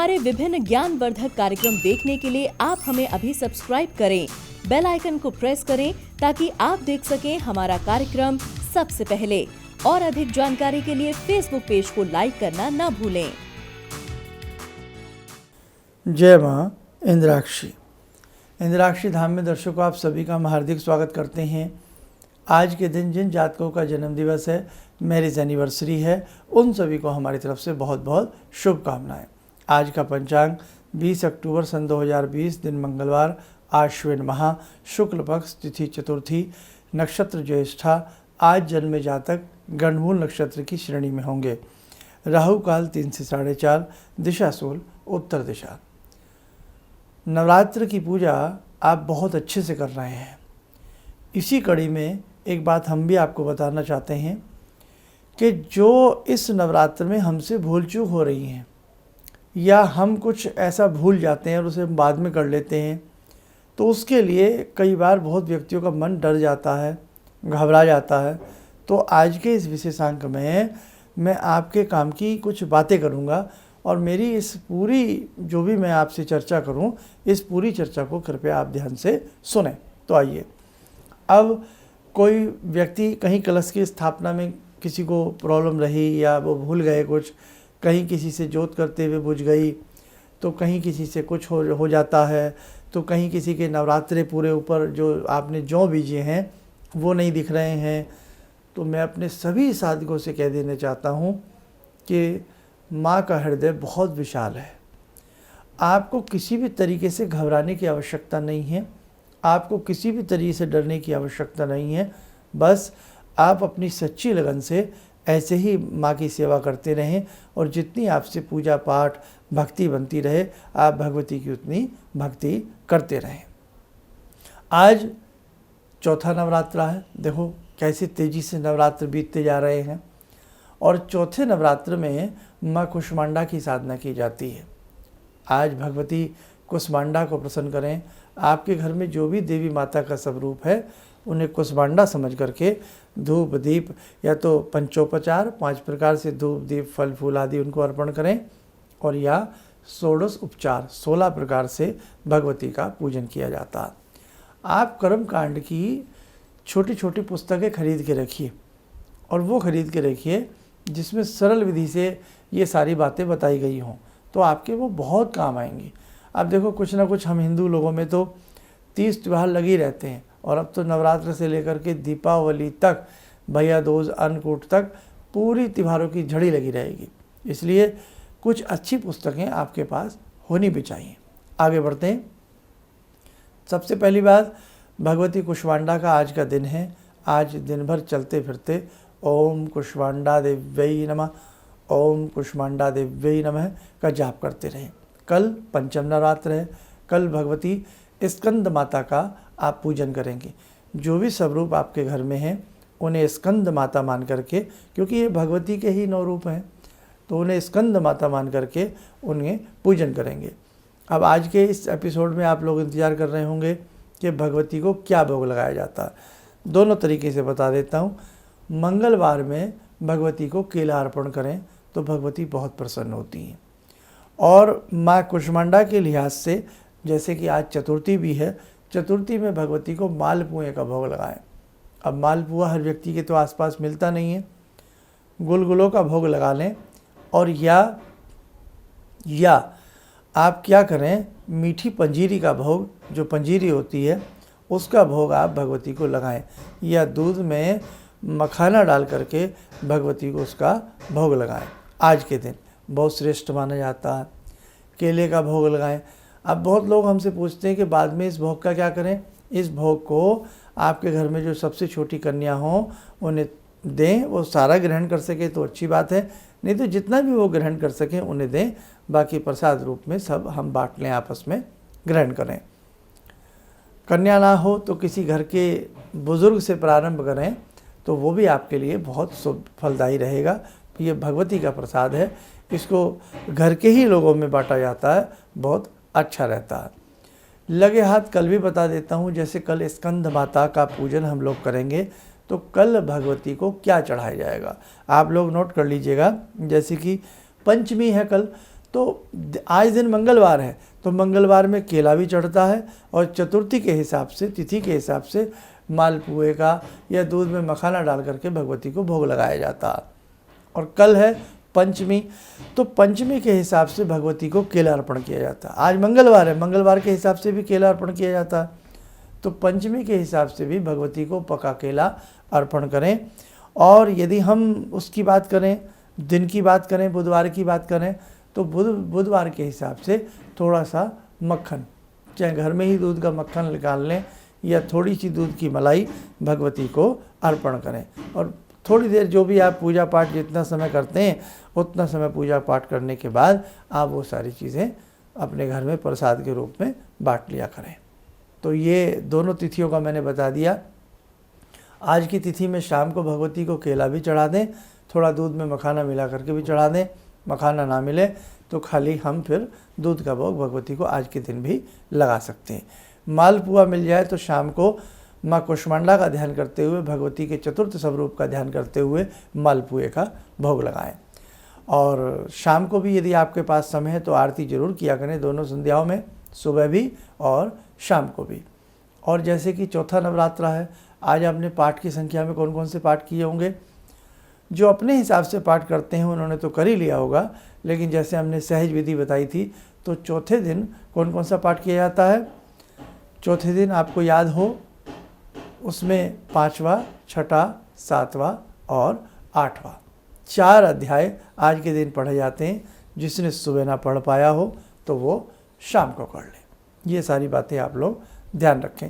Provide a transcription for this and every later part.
हमारे विभिन्न ज्ञानवर्धक कार्यक्रम देखने के लिए आप हमें अभी सब्सक्राइब करें, बेल आइकन को प्रेस करें ताकि आप देख सकें हमारा कार्यक्रम सबसे पहले। और अधिक जानकारी के लिए फेसबुक पेज को लाइक करना न भूलें। जय माँ इंद्राक्षी। इंद्राक्षी धाम में दर्शकों आप सभी का हम हार्दिक स्वागत करते हैं। आज के दिन जिन जातकों का जन्म दिवस है, मैरिज एनिवर्सरी है, उन सभी को हमारी तरफ से बहुत बहुत शुभकामनाएं। आज का पंचांग 20 अक्टूबर सन 2020, दिन मंगलवार, आश्विन माह, शुक्ल पक्ष, तिथि चतुर्थी, नक्षत्र ज्येष्ठा। आज जन्मे जातक गणमूल नक्षत्र की श्रेणी में होंगे। राहु काल 3 से 4:30, दिशा सूल उत्तर दिशा। नवरात्र की पूजा आप बहुत अच्छे से कर रहे हैं। इसी कड़ी में एक बात हम भी आपको बताना चाहते हैं कि जो इस नवरात्र में हमसे भूल चूक हो रही हैं या हम कुछ ऐसा भूल जाते हैं और उसे बाद में कर लेते हैं, तो उसके लिए कई बार बहुत व्यक्तियों का मन डर जाता है, घबरा जाता है। तो आज के इस विशेषांक में मैं आपके काम की कुछ बातें करूंगा और मेरी इस पूरी जो भी मैं आपसे चर्चा करूं, इस पूरी चर्चा को कृपया आप ध्यान से सुनें। तो आइए, अब कोई व्यक्ति कहीं कलश की स्थापना में किसी को प्रॉब्लम रही या वो भूल गए कुछ, कहीं किसी से जोत करते हुए बुझ गई, तो कहीं किसी से कुछ हो जाता है, तो कहीं किसी के नवरात्रे पूरे ऊपर जो आपने जौ बीजे हैं वो नहीं दिख रहे हैं। तो मैं अपने सभी साधकों से कह देना चाहता हूँ कि माँ का हृदय बहुत विशाल है। आपको किसी भी तरीके से घबराने की आवश्यकता नहीं है, आपको किसी भी तरीके से डरने की आवश्यकता नहीं है। बस आप अपनी सच्ची लगन से ऐसे ही माँ की सेवा करते रहें और जितनी आपसे पूजा पाठ भक्ति बनती रहे, आप भगवती की उतनी भक्ति करते रहें। आज चौथा नवरात्रा है। देखो कैसे तेज़ी से नवरात्र बीतते जा रहे हैं। और चौथे नवरात्र में माँ कुष्मांडा की साधना की जाती है। आज भगवती कुष्मांडा को प्रसन्न करें। आपके घर में जो भी देवी माता का स्वरूप है, उन्हें कुष्मांडा समझ करके धूप दीप या तो पंचोपचार 5 प्रकार से धूप दीप फल फूल आदि उनको अर्पण करें, और या षोडश उपचार 16 प्रकार से भगवती का पूजन किया जाता है। आप कर्म कांड की छोटी छोटी पुस्तकें खरीद के रखिए, और वो खरीद के रखिए जिसमें सरल विधि से ये सारी बातें बताई गई हों, तो आपके वो बहुत काम आएंगी। अब देखो, कुछ ना कुछ हम हिंदू लोगों में तो 30 त्यौहार लगे रहते हैं, और अब तो नवरात्र से लेकर के दीपावली तक, भैया दूज, अन्नकूट तक पूरी त्योहारों की झड़ी लगी रहेगी। इसलिए कुछ अच्छी पुस्तकें आपके पास होनी भी चाहिए। आगे बढ़ते हैं। सबसे पहली बात, भगवती कुष्मांडा का आज का दिन है। आज दिन भर चलते फिरते ओम कुष्मांडा देव्यै नमः, ओम कुष्मांडा देव्यै नमः का जाप करते रहें। कल पंचम नवरात्र है। कल भगवती स्कंद माता का आप पूजन करेंगे। जो भी स्वरूप आपके घर में हैं उन्हें स्कंद माता मान करके, क्योंकि ये भगवती के ही 9 रूप हैं, तो उन्हें स्कंद माता मान करके उन्हें पूजन करेंगे। अब आज के इस एपिसोड में आप लोग इंतज़ार कर रहे होंगे कि भगवती को क्या भोग लगाया जाता है। दोनों तरीके से बता देता हूँ। मंगलवार में भगवती को केला अर्पण करें तो भगवती बहुत प्रसन्न होती हैं। और माँ कुष्मांडा के लिहाज से, जैसे कि आज चतुर्थी भी है, चतुर्थी में भगवती को मालपुए का भोग लगाएं। अब मालपुआ हर व्यक्ति के तो आसपास मिलता नहीं है, गुलगुलों का भोग लगा लें। और या आप क्या करें, मीठी पंजीरी का भोग, जो पंजीरी होती है उसका भोग आप भगवती को लगाएं, या दूध में मखाना डाल करके भगवती को उसका भोग लगाएं। आज के दिन बहुत श्रेष्ठ माना जाता है। केले का भोग लगाएं। अब बहुत लोग हमसे पूछते हैं कि बाद में इस भोग का क्या करें। इस भोग को आपके घर में जो सबसे छोटी कन्या हो उन्हें दें। वो सारा ग्रहण कर सके तो अच्छी बात है, नहीं तो जितना भी वो ग्रहण कर सकें उन्हें दें। बाकी प्रसाद रूप में सब हम बांट लें, आपस में ग्रहण करें। कन्या ना हो तो किसी घर के बुजुर्ग से प्रारंभ करें, तो वो भी आपके लिए बहुत शुभ फलदायी रहेगा। ये भगवती का प्रसाद है, इसको घर के ही लोगों में बांटा जाता है, बहुत अच्छा रहता है। लगे हाथ कल भी बता देता हूँ। जैसे कल स्कंद माता का पूजन हम लोग करेंगे, तो कल भगवती को क्या चढ़ाया जाएगा आप लोग नोट कर लीजिएगा। जैसे कि पंचमी है कल, तो आज दिन मंगलवार है तो मंगलवार में केला भी चढ़ता है, और चतुर्थी के हिसाब से, तिथि के हिसाब से मालपुए का या दूध में मखाना डाल करके भगवती को भोग लगाया जाता है। और कल है पंचमी, तो पंचमी के हिसाब से भगवती को केला अर्पण किया जाता है। आज मंगलवार है, मंगलवार के हिसाब से भी केला अर्पण किया जाता है, तो पंचमी के हिसाब से भी भगवती को पका केला अर्पण करें। और यदि हम उसकी बात करें, दिन की बात करें, बुधवार की बात करें, तो बुधवार के हिसाब से थोड़ा सा मक्खन, चाहे घर में ही दूध का मक्खन निकाल लें या थोड़ी सी दूध की मलाई भगवती को अर्पण करें। और थोड़ी देर जो भी आप पूजा पाठ जितना समय करते हैं उतना समय पूजा पाठ करने के बाद आप वो सारी चीज़ें अपने घर में प्रसाद के रूप में बांट लिया करें। तो ये दोनों तिथियों का मैंने बता दिया। आज की तिथि में शाम को भगवती को केला भी चढ़ा दें, थोड़ा दूध में मखाना मिला करके भी चढ़ा दें। मखाना ना मिले तो खाली हम फिर दूध का भोग भगवती को आज के दिन भी लगा सकते हैं। मालपुआ मिल जाए तो शाम को माँ कुष्मांडा का ध्यान करते हुए, भगवती के चतुर्थ स्वरूप का ध्यान करते हुए मालपुए का भोग लगाएं। और शाम को भी यदि आपके पास समय है तो आरती जरूर किया करें, दोनों संध्याओं में, सुबह भी और शाम को भी। और जैसे कि चौथा नवरात्रा है, आज आपने पाठ की संख्या में कौन कौन से पाठ किए होंगे? जो अपने हिसाब से पाठ करते हैं उन्होंने तो कर ही लिया होगा, लेकिन जैसे हमने सहज विधि बताई थी, तो चौथे दिन कौन कौन सा पाठ किया जाता है? चौथे दिन आपको याद हो, उसमें 5वां, 6ठा, 7वां और 8वां 4 अध्याय आज के दिन पढ़े जाते हैं। जिसने सुबह ना पढ़ पाया हो तो वो शाम को कर ले। ये सारी बातें आप लोग ध्यान रखें।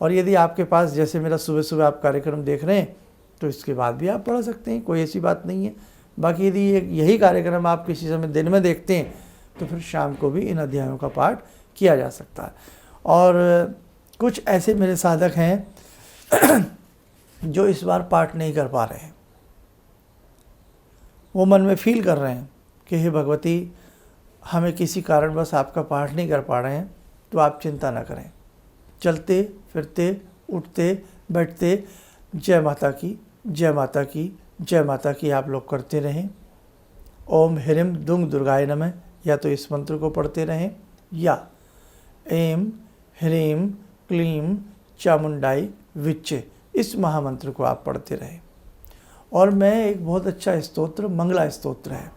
और यदि आपके पास, जैसे मेरा सुबह सुबह आप कार्यक्रम देख रहे हैं, तो इसके बाद भी आप पढ़ सकते हैं, कोई ऐसी बात नहीं है। बाकी यदि यही कार्यक्रम आप किसी समय दिन में देखते हैं तो फिर शाम को भी इन अध्यायों का पाठ किया जा सकता है। और कुछ ऐसे मेरे साधक हैं जो इस बार पाठ नहीं कर पा रहे हैं, वो मन में फील कर रहे हैं कि हे भगवती, हमें किसी कारणवश आपका पाठ नहीं कर पा रहे हैं, तो आप चिंता न करें। चलते फिरते, उठते बैठते जय माता की, जय माता की, जय माता की आप लोग करते रहें। ओम ह्रीं दुंग दुर्गाय नमः, या तो इस मंत्र को पढ़ते रहें, या ऐं ह्रीं क्लीं चामुंडाई विच्चे, इस महामंत्र को आप पढ़ते रहें। और मैं एक बहुत अच्छा स्तोत्र, मंगला स्तोत्र है,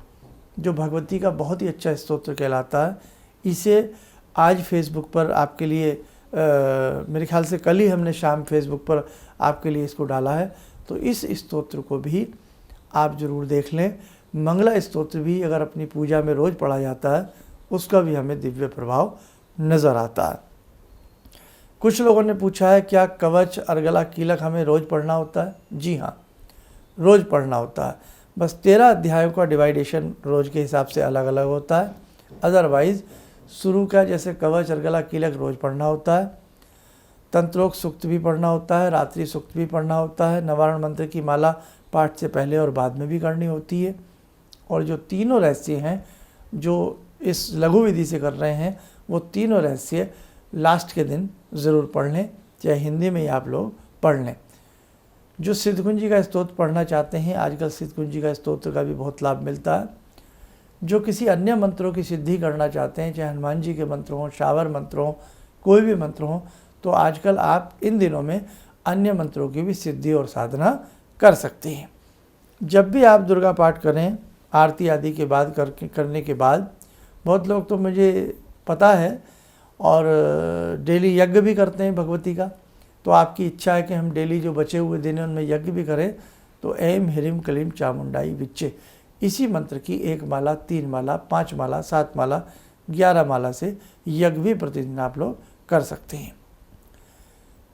जो भगवती का बहुत ही अच्छा स्तोत्र कहलाता है। इसे आज फेसबुक पर आपके लिए मेरे ख्याल से कल ही हमने शाम फेसबुक पर आपके लिए इसको डाला है, तो इस स्तोत्र को भी आप ज़रूर देख लें। मंगला स्तोत्र भी अगर अपनी पूजा में रोज़ पढ़ा जाता है, उसका भी हमें दिव्य प्रभाव नज़र आता है। कुछ लोगों ने पूछा है क्या कवच, अर्गला, कीलक हमें रोज़ पढ़ना होता है? जी हाँ, रोज़ पढ़ना होता है। बस 13 अध्यायों का डिवाइडेशन रोज़ के हिसाब से अलग अलग होता है। अदरवाइज़ शुरू का जैसे कवच, अर्गला, कीलक रोज़ पढ़ना होता है। तंत्रोक्त सूक्त भी पढ़ना होता है, रात्रि सूक्त भी पढ़ना होता है। नवारण मंत्र की माला पाठ से पहले और बाद में भी करनी होती है। और जो तीनों रहस्य हैं जो इस लघु विधि से कर रहे हैं, वो तीनों रहस्य लास्ट के दिन ज़रूर पढ़ लें, चाहे हिंदी में ही आप लोग पढ़ लें। जो सिद्धकुंजी का स्तोत्र पढ़ना चाहते हैं, आजकल सिद्धकुंजी का स्तोत्र का भी बहुत लाभ मिलता है। जो किसी अन्य मंत्रों की सिद्धि करना चाहते हैं, चाहे हनुमान जी के मंत्र हों, शावर मंत्र हों, कोई भी मंत्र हों, तो आजकल आप इन दिनों में अन्य मंत्रों की भी सिद्धि और साधना कर सकते हैं। जब भी आप दुर्गा पाठ करें, आरती आदि के बाद करने के बाद, बहुत लोग तो मुझे पता है और डेली यज्ञ भी करते हैं भगवती का, तो आपकी इच्छा है कि हम डेली जो बचे हुए दिन हैं उनमें यज्ञ भी करें, तो ऐं ह्रीं क्लीं चामुंडाई विच्चे, इसी मंत्र की 1 माला, 3 माला, 5 माला, 7 माला, 11 माला से यज्ञ भी प्रतिदिन आप लोग कर सकते हैं।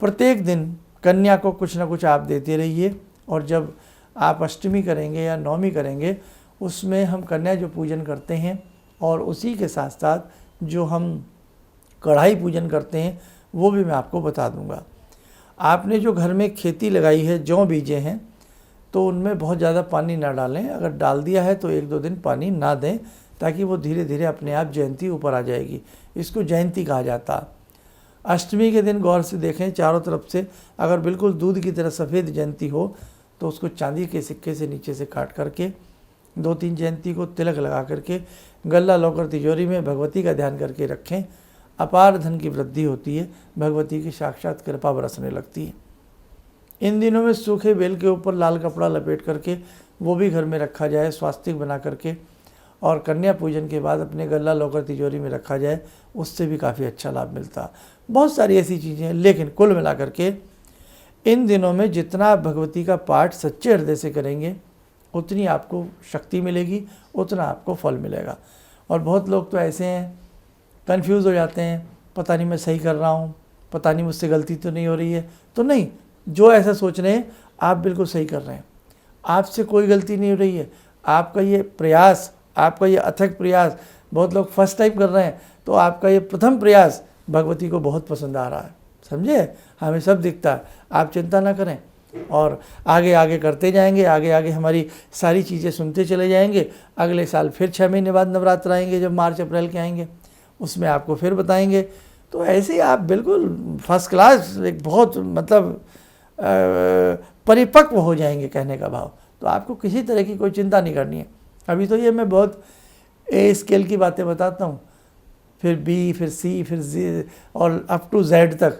प्रत्येक दिन कन्या को कुछ ना कुछ आप देते रहिए। और जब आप अष्टमी करेंगे या नवमी करेंगे, उसमें हम कन्या जो पूजन करते हैं, और उसी के साथ साथ जो हम कढ़ाई पूजन करते हैं, वो भी मैं आपको बता दूंगा। आपने जो घर में खेती लगाई है, जौ बीजे हैं, तो उनमें बहुत ज़्यादा पानी ना डालें। अगर डाल दिया है तो 1-2 दिन पानी ना दें, ताकि वो धीरे धीरे अपने आप जयंती ऊपर आ जाएगी। इसको जयंती कहा जाता है। अष्टमी के दिन गौर से देखें, चारों तरफ से अगर बिल्कुल दूध की तरह सफ़ेद जयंती हो, तो उसको चांदी के सिक्के से नीचे से काट करके 2-3 जयंती को तिलक लगा करके गल्ला लॉकर तिजोरी में भगवती का ध्यान करके रखें, अपार धन की वृद्धि होती है, भगवती की साक्षात कृपा बरसने लगती है। इन दिनों में सूखे बेल के ऊपर लाल कपड़ा लपेट करके वो भी घर में रखा जाए, स्वास्तिक बना करके, और कन्या पूजन के बाद अपने गल्ला लॉकर तिजोरी में रखा जाए, उससे भी काफ़ी अच्छा लाभ मिलता है। बहुत सारी ऐसी चीज़ें हैं, लेकिन कुल मिला करके इन दिनों में जितना आप भगवती का पाठ सच्चे हृदय से करेंगे उतनी आपको शक्ति मिलेगी, उतना आपको फल मिलेगा। और बहुत लोग तो ऐसे हैं, कंफ्यूज हो जाते हैं, पता नहीं मैं सही कर रहा हूँ, पता नहीं मुझसे गलती तो नहीं हो रही है। तो नहीं, जो ऐसा सोच रहे हैं आप बिल्कुल सही कर रहे हैं, आपसे कोई गलती नहीं हो रही है। आपका ये प्रयास, आपका ये अथक प्रयास, बहुत लोग फर्स्ट टाइम कर रहे हैं, तो आपका ये प्रथम प्रयास भगवती को बहुत पसंद आ रहा है, समझे? हमें सब दिखता है, आप चिंता ना करें और आगे आगे करते जाएंगे, आगे आगे हमारी सारी चीज़ें सुनते चले जाएंगे। अगले साल फिर 6 महीने बाद नवरात्र आएंगे, जब मार्च अप्रैल के आएंगे, उसमें आपको फिर बताएंगे। तो ऐसे ही आप बिल्कुल फर्स्ट क्लास, एक बहुत मतलब परिपक्व हो जाएंगे, कहने का भाव। तो आपको किसी तरह की कोई चिंता नहीं करनी है। अभी तो ये मैं बहुत ए स्केल की बातें बताता हूँ, फिर बी, फिर सी, फिर जी और अप टू जेड तक।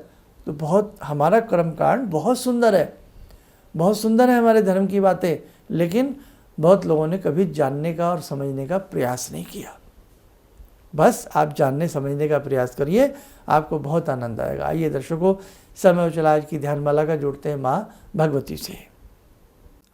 तो बहुत हमारा कर्मकांड बहुत सुंदर है, बहुत सुंदर है हमारे धर्म की बातें, लेकिन बहुत लोगों ने कभी जानने का और समझने का प्रयास नहीं किया। बस आप जानने समझने का प्रयास करिए, आपको बहुत आनंद आएगा। आइए दर्शकों, समय और चला आज की ध्यानमाला का जोड़ते हैं माँ भगवती से।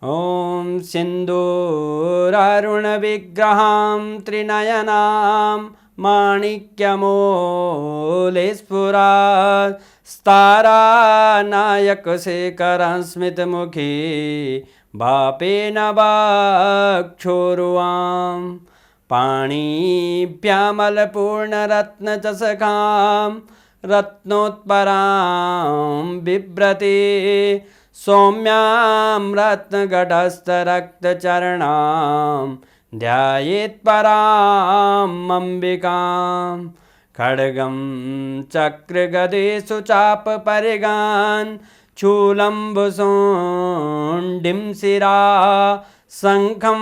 ॐ सिन्दूरारुणविग्रहां त्रिनयनां माणिक्यमूलस्फुरात् स्तारानायकशेखरं स्मितमुखी भापेन वक्षोरुवां पाणिभ्यामलपूर्णरत्नचषकां रत्नोत्परां बिभ्रति सौम्यां रत्नगटस्थरक्तचरणां ध्यायेत् पराम् अम्बिकां खड्गं चक्रगदेषु चापपरिगान् शूलम्बुशोण्डिं शिरा शङ्खं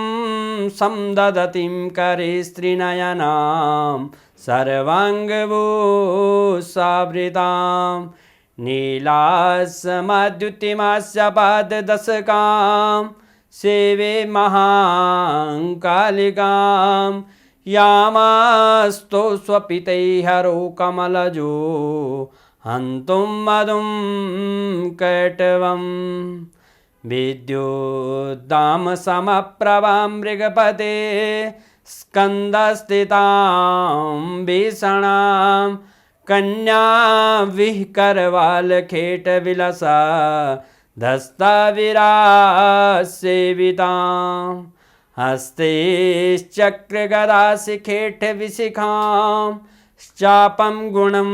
समदधतीं करे स्त्रीनयनां सर्वाङ्गभूषावृतां नीलासमद्युतिमास्य पाददशकां सेवे महाकालिकां यामास्तो स्वपितैहरो कमलजो हन्तुं मधुं कैटवं विद्युद्दामसमप्रभां मृगपते स्कन्दस्थितां भीषणां कन्या विहकरवालखेटविलसा धस्ताविरासेवितां हस्ते चक्रगदाशिखेटविशिखां चापं गुणं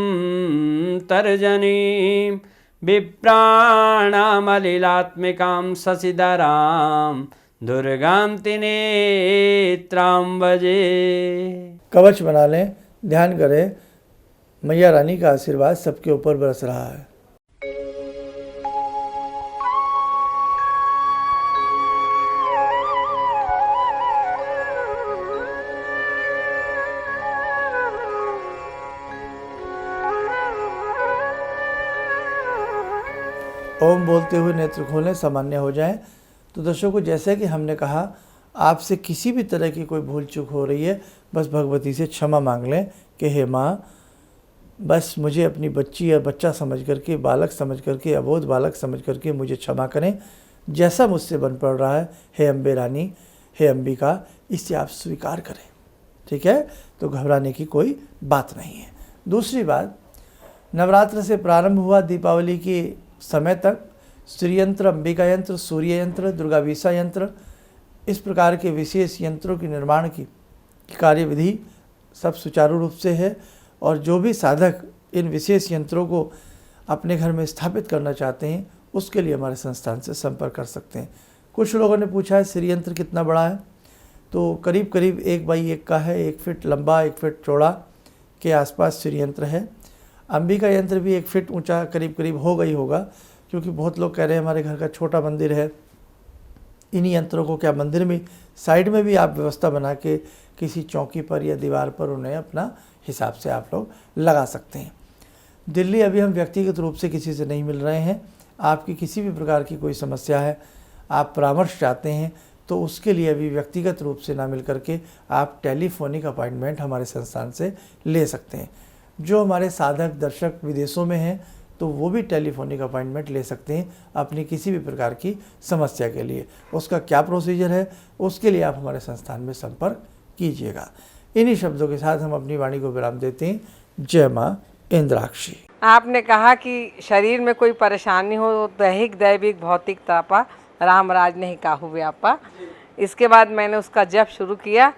तर्जनीं विप्राणामलिलात्मिकां शशिधरां दुर्गां त्रिनेत्रां भजे। कवच बना लें, ध्यान करें, मैया रानी का आशीर्वाद सबके ऊपर बरस रहा है। ओम बोलते हुए नेत्र खोलें, सामान्य हो जाएं। तो दर्शकों, जैसे कि हमने कहा, आपसे किसी भी तरह की कोई भूल चूक हो रही है, बस भगवती से क्षमा मांग लें कि हे माँ, बस मुझे अपनी बच्ची या बच्चा समझ करके, बालक समझ करके, अबोध बालक समझ करके मुझे क्षमा करें। जैसा मुझसे बन पड़ रहा है, हे अम्बे रानी, हे अंबिका, इसे आप स्वीकार करें। ठीक है? तो घबराने की कोई बात नहीं है। दूसरी बात, नवरात्र से प्रारंभ हुआ दीपावली के समय तक श्री यंत्र, अंबिका यंत्र, सूर्य यंत्र, दुर्गा वीसा यंत्र, इस प्रकार के विशेष यंत्रों के निर्माण की कार्यविधि सब सुचारू रूप से है। और जो भी साधक इन विशेष यंत्रों को अपने घर में स्थापित करना चाहते हैं, उसके लिए हमारे संस्थान से संपर्क कर सकते हैं। कुछ लोगों ने पूछा है श्री यंत्र कितना बड़ा है, तो करीब करीब 1 बाई 1 का है, 1 फीट लंबा, 1 फीट चौड़ा के आसपास श्री यंत्र है। अंबिका यंत्र भी 1 फीट ऊंचा करीब करीब होगा ही होगा, क्योंकि बहुत लोग कह रहे हैं हमारे घर का छोटा मंदिर है, इन्हीं यंत्रों को क्या मंदिर में साइड में भी आप व्यवस्था बना के किसी चौकी पर या दीवार पर उन्हें अपना हिसाब से आप लोग लगा सकते हैं। दिल्ली अभी हम व्यक्तिगत रूप से किसी से नहीं मिल रहे हैं। आपकी किसी भी प्रकार की कोई समस्या है, आप परामर्श चाहते हैं, तो उसके लिए अभी व्यक्तिगत रूप से ना मिल करके आप टेलीफोनिक अपॉइंटमेंट हमारे संस्थान से ले सकते हैं। जो हमारे साधक दर्शक विदेशों में हैं तो वो भी टेलीफोनिक अपॉइंटमेंट ले सकते हैं अपनी किसी भी प्रकार की समस्या के लिए। उसका क्या प्रोसीजर है उसके लिए आप हमारे संस्थान में संपर्क कीजिएगा। इन्हीं शब्दों के साथ हम अपनी वाणी को विराम देते हैं। जय माँ इंद्राक्षी। आपने कहा कि शरीर में कोई परेशानी हो, दैहिक दैविक भौतिक तापा, राम राज नहीं काहू व्यापा। इसके बाद मैंने उसका जप शुरू किया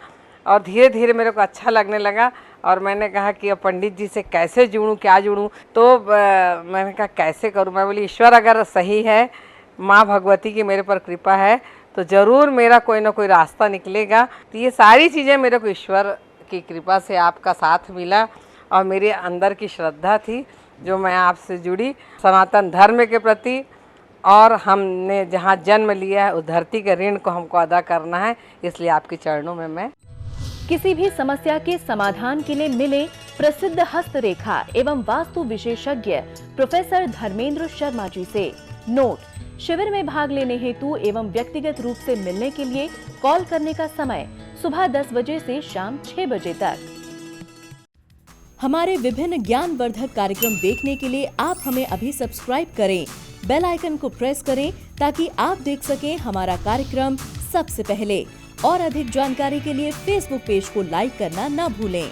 और धीरे धीरे मेरे को अच्छा लगने लगा और मैंने कहा कि अब पंडित जी से कैसे जुड़ूं, क्या जुड़ूं। तो मैंने कहा कैसे करूं। मैं बोली ईश्वर अगर सही है, माँ भगवती की मेरे पर कृपा है तो ज़रूर मेरा कोई ना कोई रास्ता निकलेगा। तो ये सारी चीज़ें मेरे को ईश्वर की कृपा से आपका साथ मिला और मेरे अंदर की श्रद्धा थी जो मैं आपसे जुड़ी सनातन धर्म के प्रति, और हमने जहाँ जन्म लिया है उस धरती के ऋण को हमको अदा करना है, इसलिए आपके चरणों में मैं। किसी भी समस्या के समाधान के लिए मिले प्रसिद्ध हस्तरेखा एवं वास्तु विशेषज्ञ प्रोफेसर धर्मेंद्र शर्मा जी से। नोट: शिविर में भाग लेने हेतु एवं व्यक्तिगत रूप से मिलने के लिए कॉल करने का समय सुबह 10 बजे से शाम 6 बजे तक। हमारे विभिन्न ज्ञानवर्धक कार्यक्रम देखने के लिए आप हमें अभी सब्सक्राइब करें, बेल आइकन को प्रेस करें ताकि आप देख सकें हमारा कार्यक्रम सबसे पहले। और अधिक जानकारी के लिए फेसबुक पेज को लाइक करना ना भूलें।